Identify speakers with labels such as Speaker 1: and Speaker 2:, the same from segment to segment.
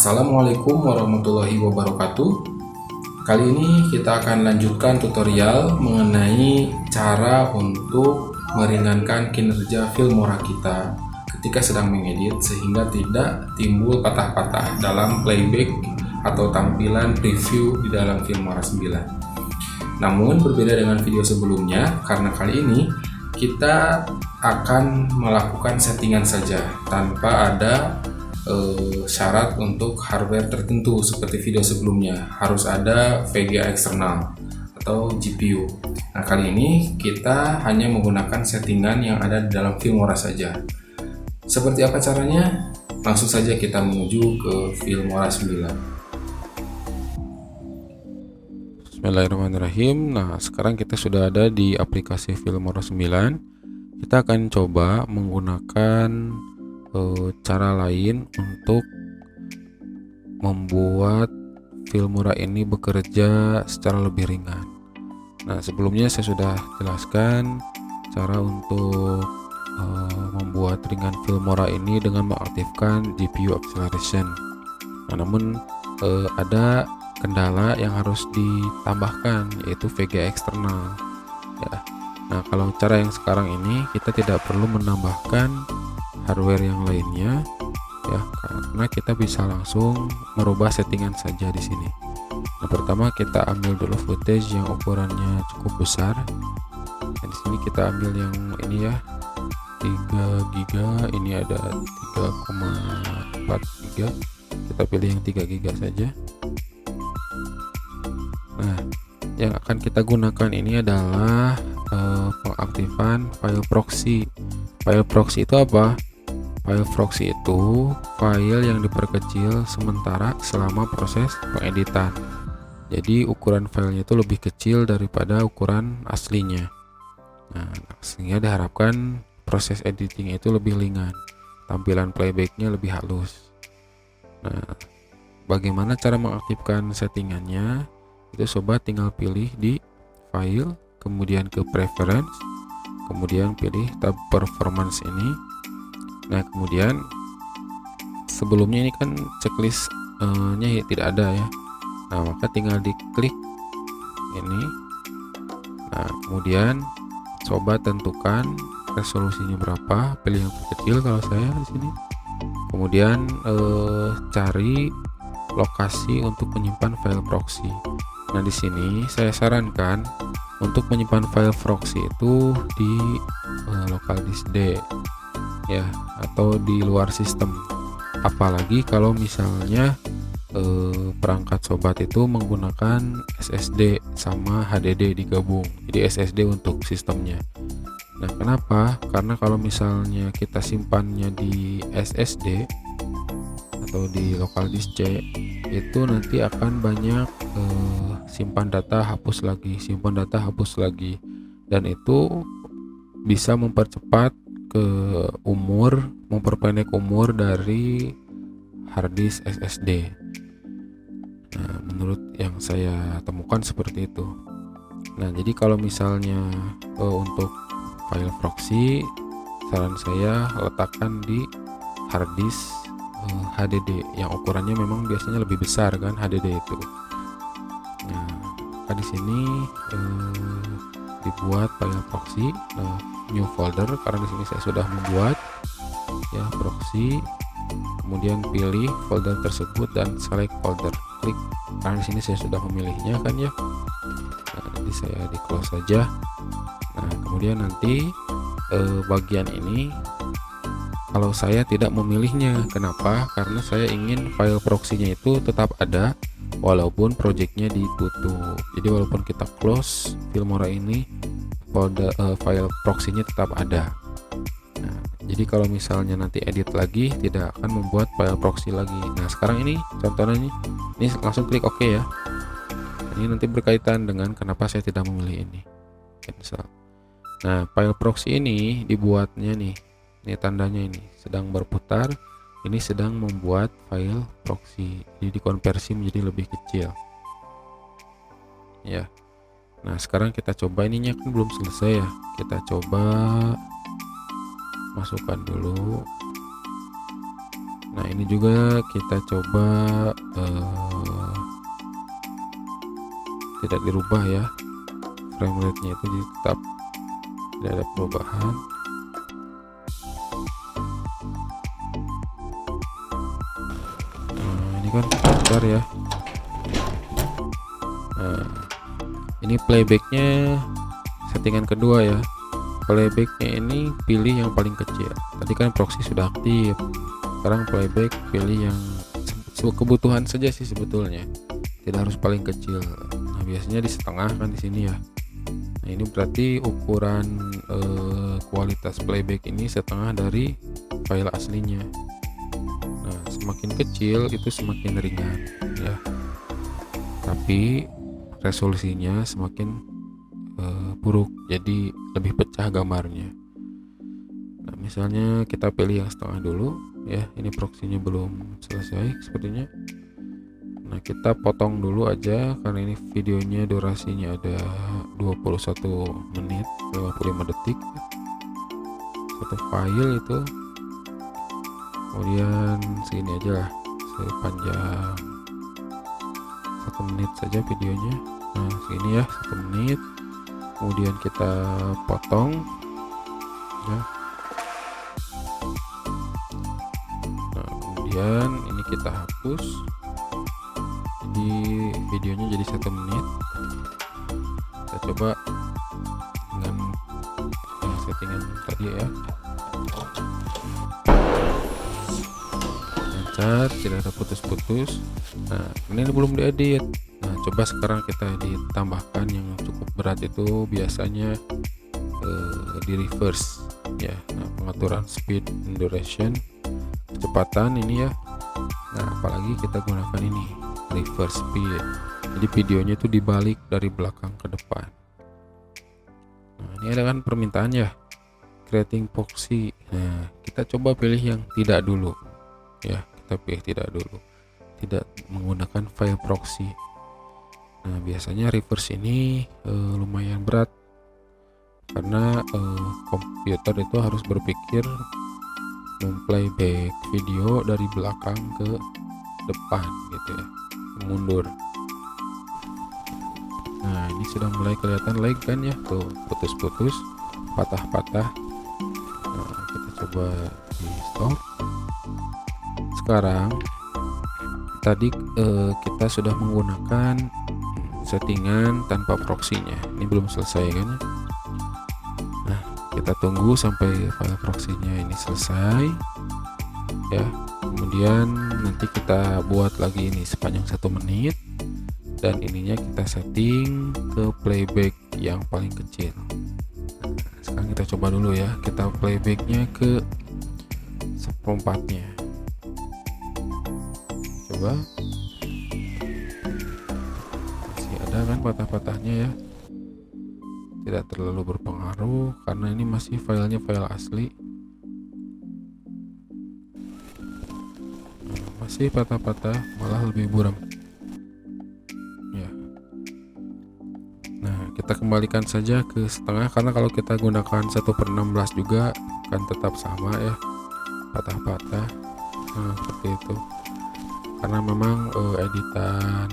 Speaker 1: Assalamualaikum warahmatullahi wabarakatuh. Kali ini kita akan lanjutkan tutorial mengenai cara untuk meringankan kinerja Filmora kita ketika sedang mengedit sehingga tidak timbul patah-patah dalam playback atau tampilan preview di dalam Filmora 9. Namun berbeda dengan video sebelumnya, karena kali ini kita akan melakukan settingan saja tanpa ada syarat untuk hardware tertentu seperti video sebelumnya. Harus ada VGA eksternal atau GPU. Nah, kali ini kita hanya menggunakan settingan yang ada di dalam Filmora saja. Seperti apa caranya? Langsung saja kita menuju ke Filmora 9.
Speaker 2: Bismillahirrahmanirrahim. Nah, sekarang kita sudah ada di aplikasi Filmora 9. Kita akan coba menggunakan cara lain untuk membuat Filmora ini bekerja secara lebih ringan. Nah, sebelumnya saya sudah jelaskan cara untuk membuat ringan Filmora ini dengan mengaktifkan GPU acceleration. Nah, namun ada kendala yang harus ditambahkan, yaitu VGA eksternal ya. Nah, kalau cara yang sekarang ini kita tidak perlu menambahkan hardware yang lainnya ya, karena kita bisa langsung merubah settingan saja di sini. Nah, pertama kita ambil dulu footage yang ukurannya cukup besar. Nah, di sini kita ambil yang ini ya, 3 GB, ini ada 3,4 GB. Kita pilih yang 3 GB saja. Nah, yang akan kita gunakan ini adalah pengaktifan file proxy. File proxy itu apa? File proxy itu file yang diperkecil sementara selama proses pengeditan. Jadi ukuran filenya itu lebih kecil daripada ukuran aslinya. Nah, sehingga diharapkan proses editing itu lebih ringan, tampilan playbacknya lebih halus. Nah, bagaimana cara mengaktifkan settingannya? Itu sobat tinggal pilih di file, kemudian ke preference, kemudian pilih tab performance ini. Nah, kemudian sebelumnya ini kan checklistnya tidak ada ya. Nah, maka tinggal diklik ini. Nah, kemudian coba tentukan resolusinya berapa, pilih yang terkecil kalau saya di sini. Kemudian cari lokasi untuk menyimpan file proxy. Nah, di sini saya sarankan untuk menyimpan file proxy itu di local disk D ya, atau di luar sistem. Apalagi kalau misalnya perangkat sobat itu menggunakan SSD sama HDD digabung, jadi SSD untuk sistemnya. Nah, kenapa? Karena kalau misalnya kita simpannya di SSD atau di local disk C, itu nanti akan banyak simpan data hapus lagi, simpan data hapus lagi, dan itu bisa mempercepat memperpendek umur dari harddisk SSD. Nah, menurut yang saya temukan seperti itu. Nah, jadi kalau misalnya untuk file proxy, saran saya letakkan di harddisk HDD yang ukurannya memang biasanya lebih besar kan HDD itu. Nah, maka di sini dibuat file proxy, new folder, karena di sini saya sudah membuat ya proxy. Kemudian pilih folder tersebut dan select folder, klik, karena di sini saya sudah memilihnya kan ya. Nah, nanti saya di close saja. Nah, kemudian nanti bagian ini kalau saya tidak memilihnya, kenapa? Karena saya ingin file proxy-nya itu tetap ada walaupun projectnya ditutup. Jadi walaupun kita close Filmora ini, folder file proxy-nya tetap ada. Nah, jadi kalau misalnya nanti edit lagi, tidak akan membuat file proxy lagi. Nah, sekarang ini contohnya ini langsung klik OK ya. Ini nanti berkaitan dengan kenapa saya tidak memilih ini, cancel. Nah, file proxy ini dibuatnya nih, ini tandanya ini sedang berputar, ini sedang membuat file proxy, jadi dikonversi menjadi lebih kecil ya. Nah, sekarang kita coba, ininya kan belum selesai ya, kita coba masukkan dulu Nah, ini juga kita coba tidak dirubah ya, frame rate-nya itu jadi tetap tidak ada perubahan. Nah, ini kan lancar ya. Nah, ini playbacknya settingan kedua ya. Playbacknya ini pilih yang paling kecil. Tadi kan proxy sudah aktif, sekarang playback pilih yang kebutuhan saja sih sebetulnya, tidak harus paling kecil. Nah, biasanya di setengah kan di sini ya. Nah, ini berarti ukuran kualitas playback ini setengah dari file aslinya. Nah, semakin kecil itu semakin ringan ya, tapi resolusinya semakin buruk, jadi lebih pecah gambarnya. Nah, misalnya kita pilih yang setengah dulu ya, ini proxy-nya belum selesai sepertinya. Nah, kita potong dulu aja karena ini videonya durasinya ada 21 menit 55 detik satu file itu. Kemudian segini aja lah, sepanjang 1 menit saja videonya. Nah, segini ya, 1 menit. Kemudian kita potong ya. Nah, kemudian ini kita hapus, jadi videonya jadi 1 menit. Kita coba dengan settingan tadi ya, lancar, tidak ada putus-putus. Nah, ini belum diedit. Nah, coba sekarang kita edit, tambahkan yang cukup berat itu biasanya di reverse ya. Nah, pengaturan speed and duration, kecepatan ini ya. Nah, apalagi kita gunakan ini reverse speed, jadi videonya itu dibalik dari belakang ke depan. Nah, ini ada kan permintaan ya, creating proxy. Nah, kita coba pilih yang tidak dulu ya, kita pilih tidak dulu, tidak menggunakan file proxy. Nah, biasanya reverse ini lumayan berat karena komputer itu harus berpikir memplayback video dari belakang ke depan gitu ya, mundur. Nah, ini sudah mulai kelihatan lag kan ya, tuh putus-putus, patah-patah. Nah, kita coba di stop. Sekarang tadi kita sudah menggunakan settingan tanpa proxy-nya, ini belum selesai kan ya. Nah, kita tunggu sampai file proxy-nya ini selesai ya. Kemudian nanti kita buat lagi ini sepanjang 1 menit, dan ininya kita setting ke playback yang paling kecil. Nah, sekarang kita coba dulu ya, kita playbacknya ke 1/4-nya. Coba, masih ada kan patah-patahnya ya, tidak terlalu berpengaruh karena ini masih filenya file asli. Nah, masih patah-patah, malah lebih buram ya. Nah, kita kembalikan saja ke setengah, karena kalau kita gunakan 1/16 juga kan tetap sama ya, patah-patah. Nah, seperti itu, karena memang editan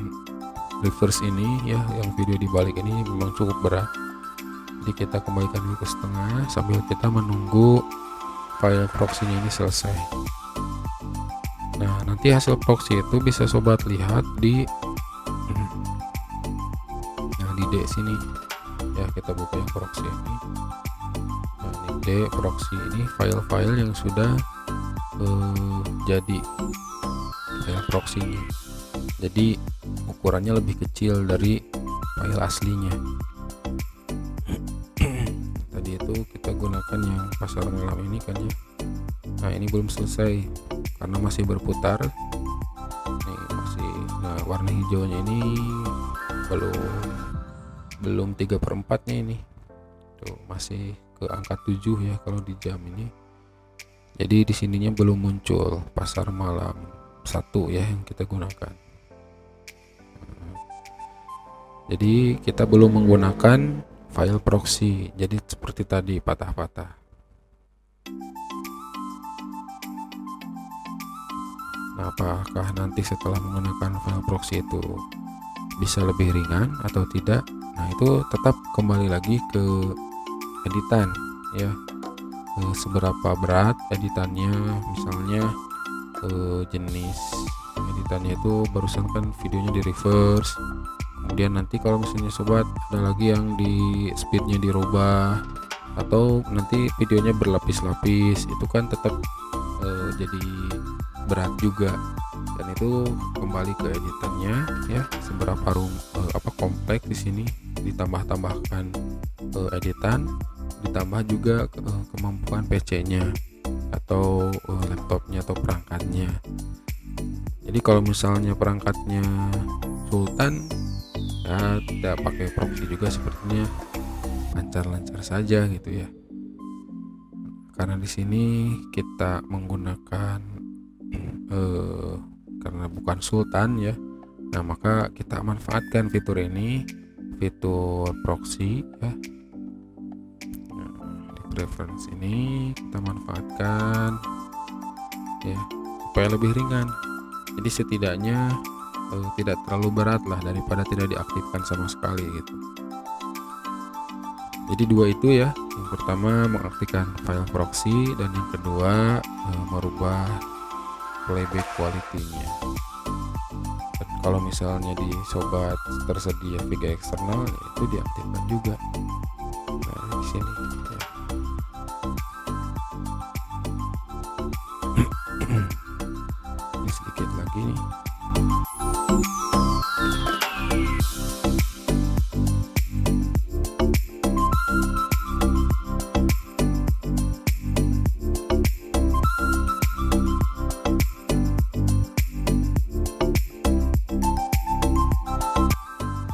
Speaker 2: reverse ini ya, yang video dibalik ini memang cukup berat. Jadi kita kembalikan dulu ke setengah sambil kita menunggu file proxy-nya ini selesai. Nah, nanti hasil proxy itu bisa sobat lihat di D sini ya. Kita buka yang proxy ini. Nah, ini D proxy, ini file-file yang sudah jadi file proxy-nya. Jadi ukurannya lebih kecil dari file aslinya. Tadi itu kita gunakan yang pasar malam ini kan ya. Nah, ini belum selesai karena masih berputar. Nih masih, nah warna hijaunya ini belum 3/4 nya ini. Tuh masih ke angka 7 ya kalau di jam ini. Jadi di sininya belum muncul pasar malam 1 ya yang kita gunakan. Jadi kita belum menggunakan file proxy, jadi seperti tadi patah-patah. Nah, apakah nanti setelah menggunakan file proxy itu bisa lebih ringan atau tidak? Nah, itu tetap kembali lagi ke editan ya. Seberapa berat editannya, misalnya jenis editannya itu barusan kan videonya di reverse, kemudian nanti kalau misalnya sobat ada lagi yang di speednya dirubah atau nanti videonya berlapis-lapis, itu kan tetap jadi berat juga, dan itu kembali ke editannya ya, seberapa kompleks di sini, ditambahkan editan, ditambah juga kemampuan PC-nya atau laptopnya atau perangkatnya. Jadi kalau misalnya perangkatnya Sultan ya tidak pakai proxy juga sepertinya lancar-lancar saja gitu ya. Karena di sini kita menggunakan karena bukan Sultan ya. Nah, maka kita manfaatkan fitur ini, fitur proxy ya. Di preference ini kita manfaatkan ya supaya lebih ringan. Jadi setidaknya tidak terlalu berat lah daripada tidak diaktifkan sama sekali gitu. Jadi dua itu ya, yang pertama mengaktifkan file proxy dan yang kedua merubah playback quality-nya. Dan kalau misalnya di sobat tersedia VGA eksternal itu diaktifkan juga. Nah, di sini ya. Ini sedikit lagi nih.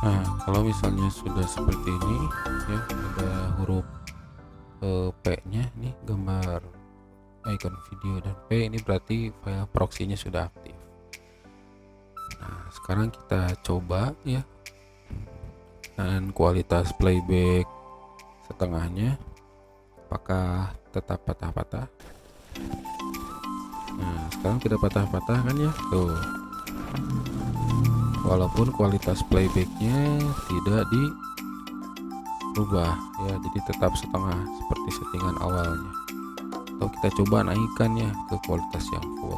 Speaker 2: Nah, kalau misalnya sudah seperti ini ya, ada huruf P-nya nih, gambar icon video dan P, ini berarti file proxy-nya sudah aktif. Nah, sekarang kita coba ya, dan kualitas playback setengahnya apakah tetap patah-patah. Nah, sekarang kita patah-patahkan ya, tuh. Walaupun kualitas playbacknya tidak dirubah ya, jadi tetap setengah seperti settingan awalnya. Atau kita coba naikkan ya ke kualitas yang full.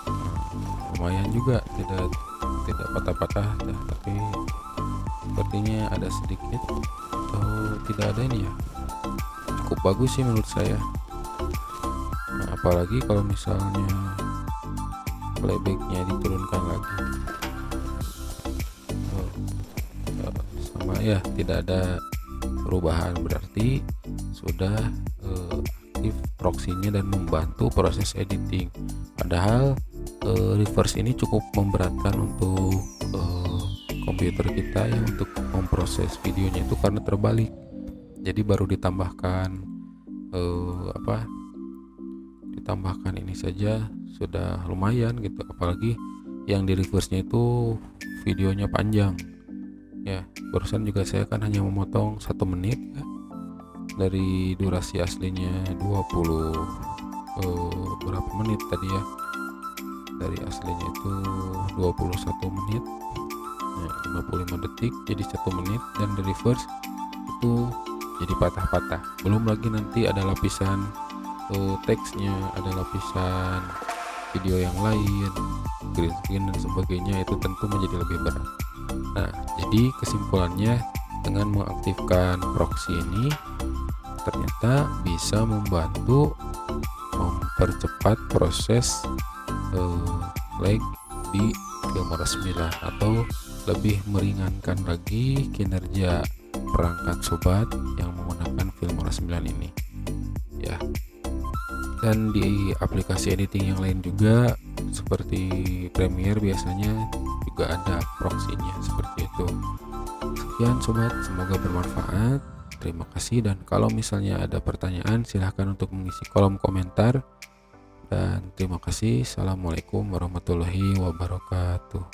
Speaker 2: Nah, lumayan juga, tidak patah-patah ya, tapi sepertinya ada sedikit atau tidak ada ini ya. Cukup bagus sih menurut saya. Nah, apalagi kalau misalnya playbacknya diturunkan lagi, sama ya, tidak ada perubahan, berarti sudah aktif proxy-nya dan membantu proses editing. Padahal reverse ini cukup memberatkan untuk komputer kita ya, untuk memproses videonya itu karena terbalik. Jadi baru ditambahkan ditambahkan ini saja sudah lumayan gitu, apalagi yang di reverse-nya itu videonya panjang ya. Barusan juga saya kan hanya memotong 1 menit ya, dari durasi aslinya 20 berapa menit tadi ya, dari aslinya itu 21 menit ya, 55 detik jadi 1 menit, dan di reverse itu jadi patah-patah. Belum lagi nanti ada lapisan teksnya, ada lapisan video yang lain, green screen dan sebagainya, itu tentu menjadi lebih berat. Nah, jadi kesimpulannya, dengan mengaktifkan proxy ini ternyata bisa membantu mempercepat proses lag di Filmora 9 atau lebih meringankan lagi kinerja perangkat sobat yang menggunakan Filmora 9 ini ya. Dan di aplikasi editing yang lain juga seperti Premiere biasanya juga ada proxy-nya seperti itu. Sekian sobat, semoga bermanfaat. Terima kasih, dan kalau misalnya ada pertanyaan silahkan untuk mengisi kolom komentar. Dan terima kasih. Assalamualaikum warahmatullahi wabarakatuh.